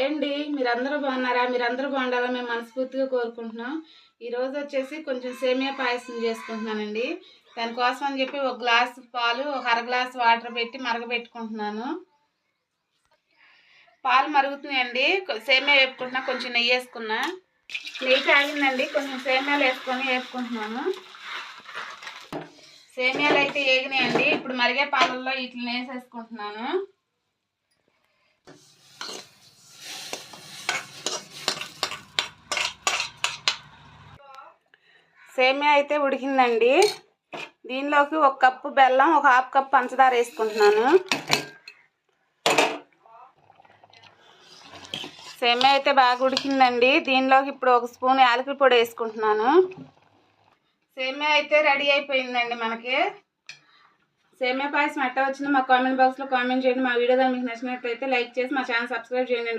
అండి, మీరందరూ బాగున్నారా? మీరందరూ బాగుండాలని మేము మనస్ఫూర్తిగా కోరుకుంటున్నాం. ఈరోజు వచ్చేసి కొంచెం సేమియా పాయసం చేసుకుంటున్నానండి. దానికోసం అని చెప్పి ఒక గ్లాసు పాలు, ఒక అర గ్లాసు వాటర్ పెట్టి మరగబెట్టుకుంటున్నాను. పాలు మరుగుతున్నాయండి. సేమియా వేపుకుంటున్నా, కొంచెం నెయ్యి వేసుకున్నా. నెయ్యి కాగిందండి, కొంచెం సేమియాలు వేసుకొని వేపుకుంటున్నాను. సేమియాలు అయితే వేగినాయండి. ఇప్పుడు మరిగే పాలల్లో వీటిని వేసేసుకుంటున్నాను. సేమియా అయితే ఉడికిందండి. దీనిలోకి 1 కప్పు బెల్లం, 1/2 కప్పు పంచదార వేసుకుంటున్నాను. సేమియా అయితే బాగా ఉడికిందండి. దీనిలోకి ఇప్పుడు 1 స్పూన్ యాలకుల పొడి వేసుకుంటున్నాను. సేమియా అయితే రెడీ అయిపోయిందండి. మనకి సేమియా పాయసం ఎట్లా వచ్చిందో మా కామెంట్ బాక్స్లో కామెంట్ చేయండి. మా వీడియో మీకు నచ్చినట్లయితే లైక్ చేసి మా ఛానల్ సబ్స్క్రైబ్ చేయండి.